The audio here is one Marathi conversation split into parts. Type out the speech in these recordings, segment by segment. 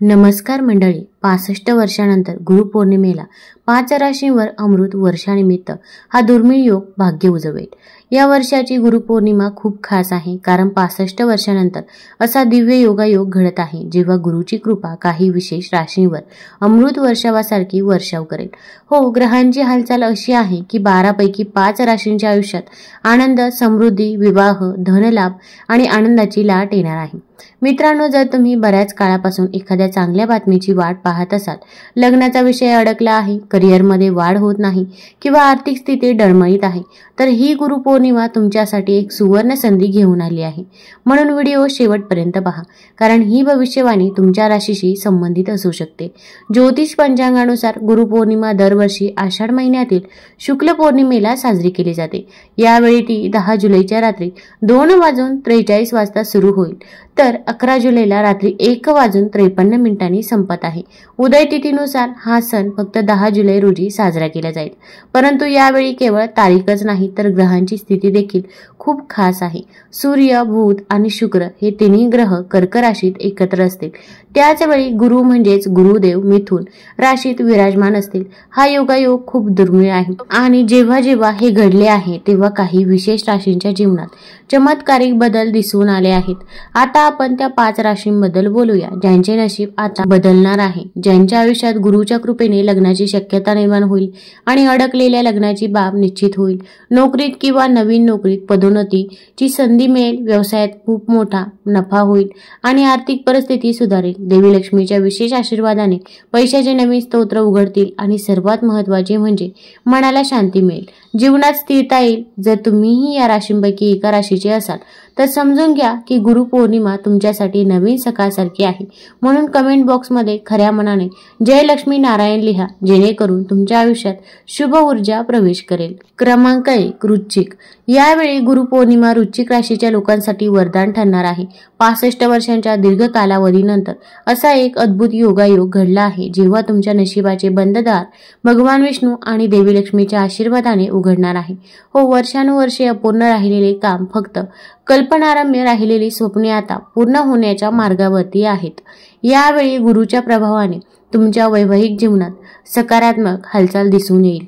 नमस्कार मंडळी. 65 वर्षानंतर गुरुपौर्णिमेला 5 राशींवर अमृत वर्षानिमित्त हा दुर्मिळ योग भाग्य उजवेल. या वर्षाची गुरुपौर्णिमा खूप खास आहे, कारण 65 वर्षानंतर असा दिव्य योगायोग घडत आहे जेव्हा गुरुची कृपा काही विशेष राशींवर अमृत वर्षावासारखी वर्षाव करेल. हो, ग्रहांची हालचाल अशी आहे की 12 पैकी 5 राशींच्या आयुष्यात आनंद, समृद्धी, विवाह, धनलाभ आणि आनंदाची लाट येणार आहे. मित्रांनो, जर तुम्ही बऱ्याच काळापासून एखाद्या चांगल्या बातमीची वाट पाहत असाल, लग्नाचा विषय अडकला आहे, करिअरमध्ये वाढ होत नाही किंवा आर्थिक स्थिती डळमळीत आहे, तर ही गुरुपौर्णिमा तुमच्यासाठी एक सुवर्ण संधी घेऊन आली आहे. म्हणून व्हिडिओ शेवटपर्यंत पहा, कारण ही भविष्यवाणी तुमच्या राशीशी संबंधित असू शकते. ज्योतिष पंचांगानुसार गुरुपौर्णिमा दरवर्षी आषाढ महिन्यातील शुक्ल पौर्णिमेला साजरी केली जाते. यावेळी ती 10 जुलैच्या रात्री 2:43 वाजता सुरू होईल, तर 11 जुलैला रात्री 1:53 संपत आहे. उदय तिथीनुसार हा सण फक्त 10 जुलै रोजी साजरा केला जाईल. परंतु यावेळी केवळ तारीखच नाही, तर ग्रहांची स्थिती देखील खूप खास आहे. सूर्य, बुध आणि शुक्र हे तिन्ही ग्रह कर्क राशीत एकत्र असतील. त्याच वेळी गुरु म्हणजेच गुरुदेव मिथुन राशीत विराजमान असतील. हा योगायोग खूप दुर्मिळ आहे आणि जेव्हा जेव्हा हे घडले आहे तेव्हा काही विशेष राशींच्या जीवनात चमत्कारिक बदल दिसून आले आहेत. आता आपण त्या 5 राशींबद्दल बोलूया, ज्यांचे नशीब आता बदलणार आहे, ज्यांच्या आयुष्यात गुरुच्या कृपेने लग्नाची शक्यता निर्माण होईल आणि अडकलेल्या लग्नाची बाब निश्चित होईल. नोकरीत किंवा नवीन नोकरीत पदोन्नतीची संधी मिळेल, व्यवसायात खूप मोठा नफा होईल आणि आर्थिक परिस्थिती सुधारेल. देवी लक्ष्मीच्या विशेष आशीर्वादाने पैशाचे नवीन स्तोत्र उघडतील आणि सर्वात महत्त्वाचे म्हणजे मनाला शांती मिळेल, जीवनात स्थिरता येईल. जर तुम्हीही या राशींपैकी एका राशीचे असाल तर समजून घ्या की गुरुपौर्णिमा तुमच्यासाठी नवीन सकाळसारखी आहे. म्हणून कमेंट बॉक्समध्ये खऱ्या मनाने जय लक्ष्मी नारायण लिहा, जेणेकरून तुमच्या आयुष्यात शुभ ऊर्जा प्रवेश करेल. क्रमांक 1, वृश्चिक. यावेळी गुरुपौर्णिमा वृश्चिक राशीच्या लोकांसाठी वरदान ठरणार आहे. 65 वर्षांच्या दीर्घ कालावधीनंतर असा एक अद्भुत योगायोग घडला आहे जेव्हा तुमच्या नशिबाचे बंधदार भगवान विष्णू आणि देवी लक्ष्मीच्या आशीर्वादाने उघडणार आहे. हो, वर्षानुवर्षे अपूर्ण राहिलेले काम, फक्त कल्पनारम्य राहिलेली स्वप्ने आता पूर्ण होण्याच्या मार्गावरती आहेत. यावेळी गुरुच्या प्रभावाने तुमच्या वैवाहिक जीवनात सकारात्मक हालचाल दिसून येईल.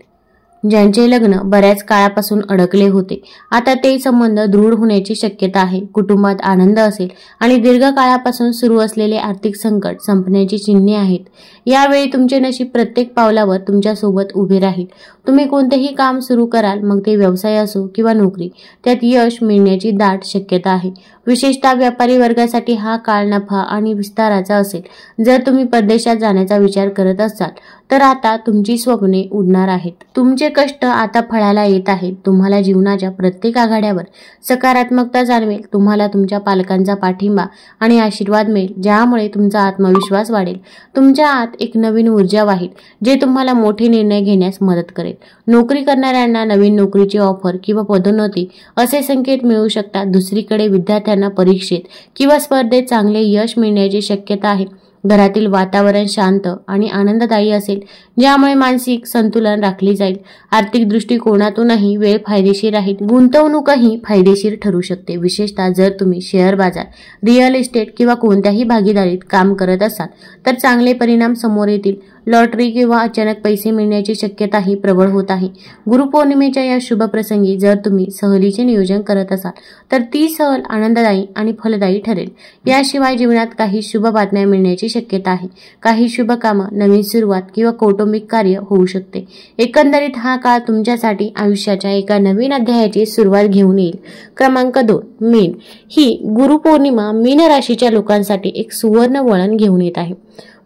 ज्यांचे लग्न बऱ्याच काळापासून अडकले होते, आता ते संबंध दृढ होण्याची शक्यता आहे. कुटुंबात आनंद असेल आणि दीर्घकाळापासून सुरू असलेले आर्थिक संकट संपण्याची चिन्हे आहेत. यावेळी तुमचे नशीब प्रत्येक पावलावर तुमच्या सोबत उभे राहील. तुम्ही कोणतेही काम सुरू कराल, मग ते व्यवसाय असो किंवा नोकरी, त्यात यश मिळण्याची दाट शक्यता आहे. विशेषतः व्यापारी वर्गासाठी हा काळ नफा आणि विस्ताराचा असेल. जर तुम्ही परदेशात जाण्याचा विचार करत असाल तर आता तुमची स्वप्ने उडणार आहेत. तुमचे कष्ट आता फळाला येत आहेत. तुम्हाला जीवनाच्या प्रत्येक आघाड्यावर सकारात्मकता जाणवेल. तुम्हाला तुमच्या पालकांचा पाठिंबा आणि आशीर्वाद मिळेल, ज्यामुळे तुमचा आत्मविश्वास वाढेल. तुमच्या आत एक नवीन ऊर्जा वाहील, जे तुम्हाला मोठे निर्णय घेण्यास मदत करेल. नोकरी करणाऱ्यांना नवीन नोकरीची ऑफर किंवा पदोन्नती असे संकेत मिळू शकतात. दुसरीकडे विद्यार्थ्यांना परीक्षेत किंवा स्पर्धेत चांगले यश मिळण्याची शक्यता आहे. घरातील वातावरण शांत आणि आनंददायी असेल, ज्यामुळे मानसिक संतुलन राखले जाईल. आर्थिक दृष्टिकोनातूनही वेळ फायदेशीर राहील. गुंतवणूकही फायदेशीर ठरू शकते, विशेषतः जर तुम्ही शेअर बाजार, रिअल इस्टेट किंवा कोणत्याही भागीदारीत काम करत असाल तर चांगले परिणाम समोर येतील. लॉटरी किंवा अचानक पैसे मिळण्याची शक्यताही प्रबळ होत आहे. गुरुपौर्णिमेच्या या शुभ प्रसंगी जर तुम्ही सहलीचे नियोजन करत असाल तर ती सहल आनंददायी आणि फलदायी ठरेल. याशिवाय जीवनात काही शुभ बातम्या मिळण्याची शक्यता आहे. काही शुभ कामं, नवीन सुरुवात किंवा कौटुंबिक कार्य होऊ शकते. एकंदरीत हा काळ तुमच्यासाठी आयुष्याच्या एका नवीन अध्यायाची सुरुवात घेऊन येईल. क्रमांक 2, मीन. ही गुरुपौर्णिमा मीन राशीच्या लोकांसाठी एक सुवर्ण वळण घेऊन येत आहे.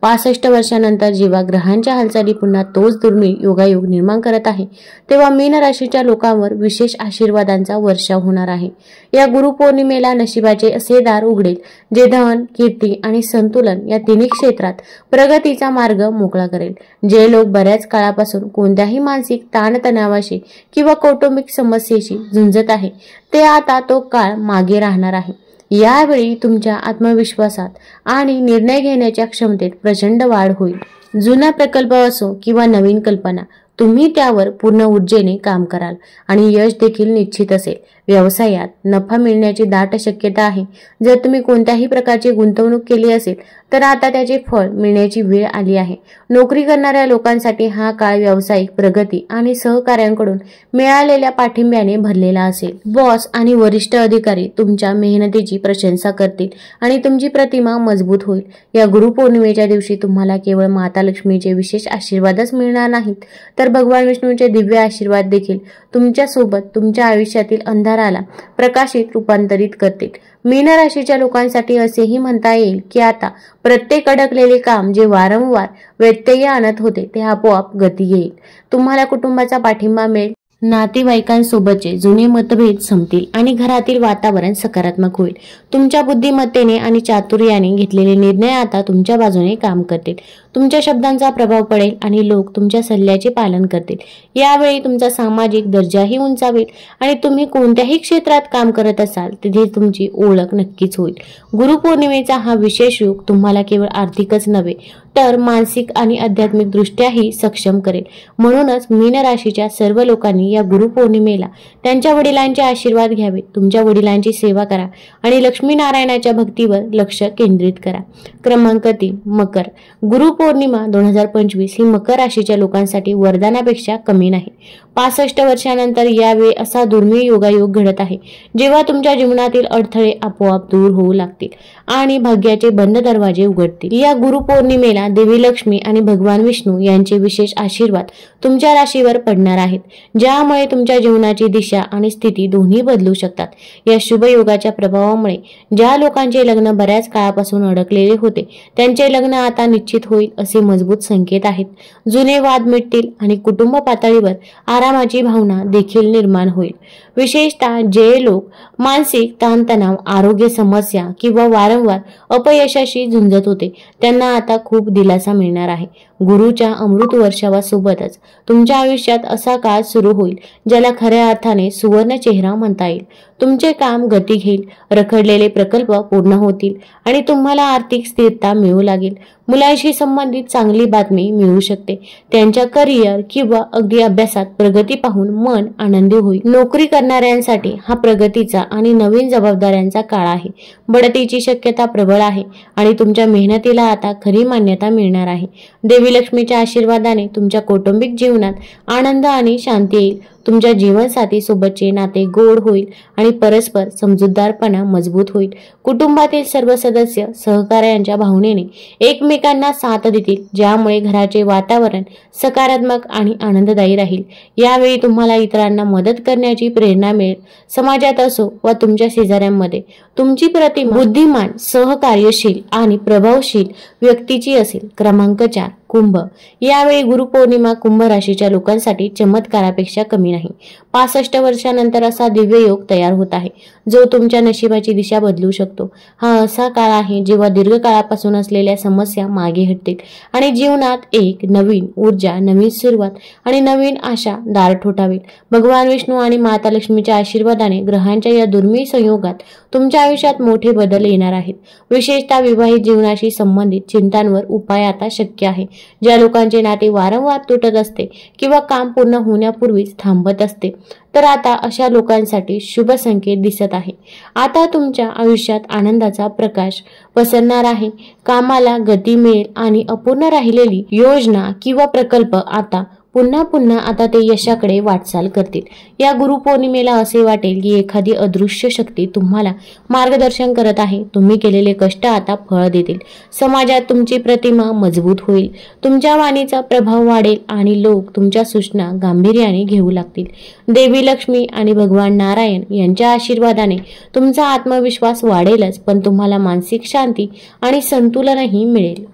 65 वर्षानंतर जेव्हा ग्रहांच्या हालचाली पुन्हा तोच दुर्मिळ योगायोग निर्माण करत आहे, तेव्हा मीन राशीच्या लोकांवर विशेष आशीर्वादांचा वर्षाव होणार आहे. या गुरुपौर्णिमेला नशिबाचे असे दार उघडेल, जे धन, कीर्ती आणि संतुलन या तिन्ही क्षेत्रात प्रगतीचा मार्ग मोकळा करेल. जे लोक बऱ्याच काळापासून कोणत्याही मानसिक ताणतणावाशी किंवा कौटुंबिक समस्येशी झुंजत आहे, ते आता तो काळ मागे राहणार आहे. यावेळी तुमच्या आत्मविश्वासात आणि निर्णय घेण्याच्या क्षमतेत प्रचंड वाढ होईल. जुना प्रकल्प असो किंवा नवीन कल्पना, तुम्ही त्यावर पूर्ण ऊर्जेने काम कराल आणि यश देखील निश्चित असेल. व्यवसायात नफा मिळण्याची दाट शक्यता आहे। जर तुम्ही कोणत्याही प्रकारची गुंतवणूक केली असेल तर आता त्याचे फळ मिळण्याची वेळ आली आहे। नोकरी करणाऱ्या लोकांसाठी हा काळ व्यावसायिक प्रगती आणि सहकाऱ्यांकडून मिळालेल्या पाठिंब्याने भरलेला असेल। बॉस आणि वरिष्ठ अधिकारी तुमच्या मेहनतीची प्रशंसा करतील आणि तुमची प्रतिमा मजबूत होईल। या गुरुपौर्णिमेच्या दिवशी तुम्हाला केवळ माता लक्ष्मीचे विशेष आशीर्वादच मिळणार नाहीत तर भगवान विष्णूंचे दिव्य आशीर्वाद देखील तुमच्या सोबत तुमच्या आयुष्यातील अंधाराला प्रकाशित रूपांतरित करतील। मीन राशीच्या लोकांसाठी असेही म्हणता येईल की आता प्रत्येक अडकलेले काम जे वारंवार व्यत्यय आणत होते ते आपोआप गती येईल। तुम्हाला कुटुंबाचा पाठिंबा मिळेल, नातेवाईकांसोबतचे जुने मतभेद संपतील आणि घरातील वातावरण सकारात्मक होईल। तुमच्या बुद्धिमत्तेने आणि चातुर्याने घेतलेले निर्णय आता तुमच्या बाजूने काम करतील। तुमच्या शब्दांचा प्रभाव पडेल आणि लोक तुमच्या सल्ल्याचे पालन करतील। यावेळी तुमचा सामाजिक दर्जाही उंचावेल आणि तुम्ही कोणत्याही क्षेत्रात काम करत असाल तिथे तुमची ओळख नक्कीच होईल। गुरुपौर्णिमेचा हा विशेष योग तुम्हाला केवळ आर्थिकच नव्हे तर मानसिक आणि आध्यात्मिक दृष्ट्याही सक्षम करेल। म्हणूनच मीन राशीच्या सर्व लोकांनी या गुरुपौर्णिमेला त्यांच्या वडिलांचे आशीर्वाद घ्यावे, तुमच्या वडिलांची सेवा करा आणि लक्ष्मीनारायणाच्या भक्तीवर लक्ष केंद्रित करा। क्रमांक 3 मकर। गुरुपौर्णिमा 2025 ही मकर राशीच्या लोकांसाठी वरदानापेक्षा कमी नाही। 65 वर्षानंतर यावेळी असा दुर्मिळ योगायोग घडत आहे जेव्हा तुमच्या जीवनातील अडथळे आपोआप दूर होऊ लागतील आणि भाग्याचे बंद दरवाजे उघडतील। या गुरुपौर्णिमेला देवी लक्ष्मी आणि भगवान विष्णू यांचे विशेष आशीर्वाद तुमच्या राशीवर पडणार आहेत, ज्यामुळे तुमच्या जीवनाची दिशा आणि स्थिती दोन्ही बदलू शकतात। या शुभ योगाच्या प्रभावामुळे ज्या लोकांचे लग्न बऱ्याच काळापासून अडकलेले होते त्यांचे लग्न आता निश्चित होईल असे मजबूत संकेत आहेत। जुने वाद मिटतील आणि कुटुंब पातळीवर आरामाची भावना देखील निर्माण होईल। विशेषतः जे लोक मानसिक ताणतणाव, आरोग्य समस्या किंवा वारंवार अपयशाशी झुंजत होते त्यांना आता खूप दिलासा मिळणार आहे। गुरुच्या अमृत वर्षावासोबतच तुमच्या आयुष्यात असा काळ सुरू होईल ज्याला खऱ्या अर्थाने सुवर्ण चेहरा म्हणता येईल। तुमचे काम गती घेईल, रखडलेले प्रकल्प पूर्ण होतील आणि तुम्हाला आर्थिक स्थिरता मिळू लागेल। मुलांशी संबंधित चांगली बातमी मिळू शकते। त्यांच्या करिअर किंवा अगदी अभ्यासात प्रगती पाहून मन आनंदी होईल। नोकरी करणाऱ्यांसाठी हा प्रगतीचा आणि नवीन जबाबदाऱ्यांचा काळ आहे। बढतीची शक्यता प्रबळ आहे आणि तुमच्या मेहनतीला आता खरी मान्यता मिळणार आहे। देवी लक्ष्मीच्या आशीर्वादाने तुमच्या कौटुंबिक जीवनात आनंद आणि शांती येईल। तुमच्या जीवनसाथी सोबतचे नाते गोड होईल आणि परस्पर समजूतदारपणा मजबूत होईल। कुटुंबातील सर्व सदस्य सहकार्यांच्या भावनेने एकमेकांना साथ देतील, ज्यामुळे घराचे वातावरण सकारात्मक आणि आनंददायी राहील। यावेळी तुम्हाला इतरांना मदत करण्याची प्रेरणा मिळेल। समाजात असो वा तुमच्या शेजाऱ्यांमध्ये तुमची प्रतिमा बुद्धिमान, सहकार्यशील आणि प्रभावशील व्यक्तीची असेल। क्रमांक 4 कुंभ। यावेळी गुरुपौर्णिमा कुंभ राशीच्या लोकांसाठी चमत्कारापेक्षा कमी नाही। 65 वर्षानंतर असा दिव्य योग तयार होत आहे जो तुमच्या नशिबाची दिशा बदलू शकतो। हा असा काळ आहे जेव्हा दीर्घकाळापासून असलेल्या समस्या मागे हटतील आणि जीवनात एक नवीन ऊर्जा, नवीन सुरुवात आणि नवीन आशा दार ठोठावेल। भगवान विष्णू आणि माता लक्ष्मीच्या आशीर्वादाने ग्रहांच्या या दुर्मिळ संयोगात तुमच्या आयुष्यात मोठे बदल येणार आहेत। विशेषतः विवाहित जीवनाशी संबंधित चिंतांवर उपाय आता शक्य आहे। ज्या लोकांचे नाते वारंवार तुटत असते किंवा काम पूर्ण होण्यापूर्वीच थांबत असते तर आता अशा लोकांसाठी शुभ संकेत दिसत आहे। आता तुमच्या आयुष्यात आनंदाचा प्रकाश पसरणार आहे, कामाला गती मिळेल आणि अपूर्ण राहिलेली योजना किंवा प्रकल्प आता पुन्हा ते यशाकडे वाटचाल करतील। या गुरुपौर्णिमेला असे वाटेल की एखादी अदृश्य शक्ती तुम्हाला मार्गदर्शन करत आहे। तुम्ही केलेले कष्ट आता फळ देतील। समाजात तुमची प्रतिमा मजबूत होईल, तुमच्या वाणीचा प्रभाव वाढेल आणि लोक तुमच्या सूचना गांभीर्याने घेऊ लागतील। देवी लक्ष्मी आणि भगवान नारायण यांच्या आशीर्वादाने तुमचा आत्मविश्वास वाढेलच, पण तुम्हाला मानसिक शांती आणि संतुलनही मिळेल।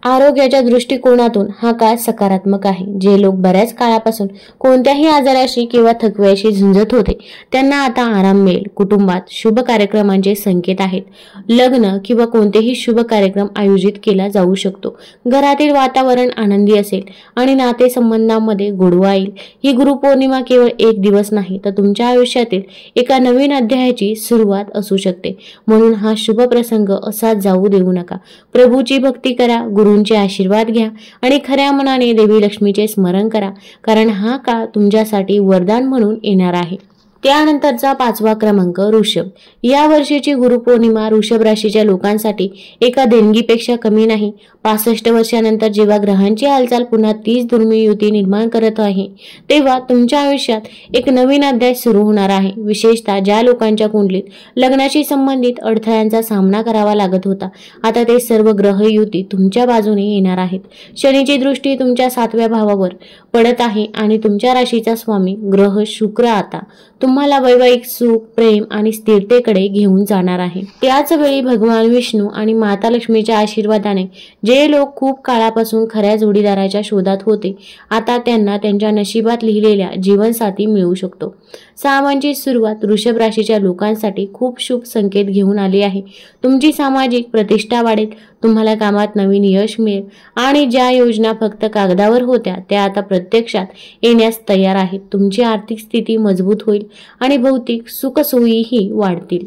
आरोग्याच्या दृष्टिकोनातून हा काळ सकारात्मक आहे। जे लोक बऱ्याच काळापासून कोणत्याही आजाराशी किंवा थकव्याशी झुंजत होते त्यांना आता आराम मिळेल। कुटुंबात शुभ कार्यक्रमांचे संकेत आहेत। लग्न किंवा कोणतेही शुभ कार्यक्रम आयोजित केला जाऊ शकतो। घरातील वातावरण आनंदी असेल आणि नातेसंबंधांमध्ये गोडवा येईल। ही गुरुपौर्णिमा केवळ एक दिवस नाही तर तुमच्या आयुष्यातील एका नवीन अध्यायाची सुरुवात असू शकते। म्हणून हा शुभ प्रसंग असाच जाऊ देऊ नका। प्रभूची भक्ती करा, गुरूंचे आशीर्वाद घ्या आणि खऱ्या मनाने देवी लक्ष्मीचे स्मरण करा, कारण हा काळ तुमच्यासाठी वरदान म्हणून येणार आहे। त्यानंतरचा 5वा क्रमांक वृषभ. या वर्षीची गुरुपौर्णिमा वृषभ राशीच्या लोकांसाठी एका देणगीपेक्षा कमी नाही. 65 वर्षानंतर जेव्हा ग्रहांची हालचाल पुन्हा 30 दुर्मिळ युती निर्माण करत आहे, तेव्हा तुमच्या आयुष्यात एक नवीन अध्याय सुरू होणार आहे. विशेषतः ज्या लोकांच्या कुंडलीत लग्नाशी संबंधित अडथळ्यांचा सामना करावा लागत होता, आता ते सर्व ग्रह युती तुमच्या बाजूने येणार आहेत. शनीची दृष्टी तुमच्या 7व्या भावावर पडत आहे आणि तुमच्या राशीचा स्वामी ग्रह शुक्र आता तुम्हाला वैवाहिक सुख, प्रेम आणि स्थिरतेकडे घेऊन जाणार आहे. त्याच वेळी भगवान विष्णू आणि माता लक्ष्मीच्या आशीर्वादाने जे लोक खूप काळापासून खऱ्या जोडीदाराच्या शोधात होते, आता त्यांना त्यांच्या नशिबात लिहिलेल्या जीवनसाथी मिळू शकतो. सामांची सुरुवात वृषभ राशीच्या लोकांसाठी खूप शुभ संकेत घेऊन आली आहे. तुमची सामाजिक प्रतिष्ठा वाढेल, तुम्हाला कामात नवीन यश मिळेल आणि ज्या योजना फक्त कागदावर होत्या त्या आता प्रत्यक्षात येण्यास तयार आहेत. तुमची आर्थिक स्थिती मजबूत होईल आणि भौतिक सुखसोयीही वाढतील.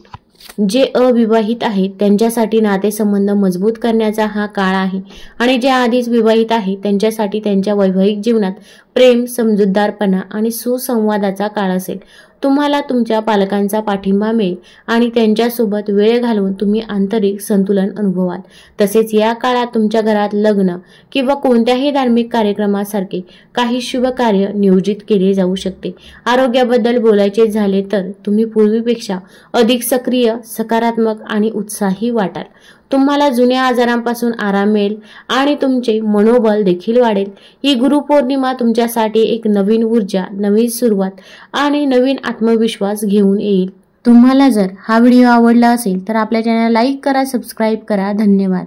जे अविवाहित आहेत त्यांच्यासाठी नातेसंबंध मजबूत करण्याचा हा काळ आहे आणि जे आधीच विवाहित आहेत त्यांच्यासाठी त्यांच्या वैवाहिक जीवनात प्रेम, समजूतदारपणा आणि सुसंवादाचा काळ असेल. तुम्हाला तुमच्या पालकांचा पाठिंबा मिळेल आणि त्यांच्यासोबत वेळ घालवून तुम्ही आंतरिक संतुलन अनुभवाल. तसेच या काळात तुमच्या घरात लग्न किंवा कोणत्याही धार्मिक कार्यक्रमासारखे काही शुभ कार्य नियोजित केले जाऊ शकते. आरोग्याबद्दल बोलायचे झाले तर तुम्ही पूर्वीपेक्षा अधिक सक्रिय, सकारात्मक आणि उत्साही वाटाल. तुम्हाला जुन्या आजारांपासून आराम मिळेल आणि तुमचे मनोबल देखील वाढेल. ही गुरुपौर्णिमा तुमच्यासाठी एक नवीन ऊर्जा, नवीन सुरुवात आणि नवीन आत्मविश्वास घेऊन येईल. तुम्हाला जर हा व्हिडिओ आवडला असेल तर आपल्या चॅनलला लाईक करा, सबस्क्राईब करा. धन्यवाद.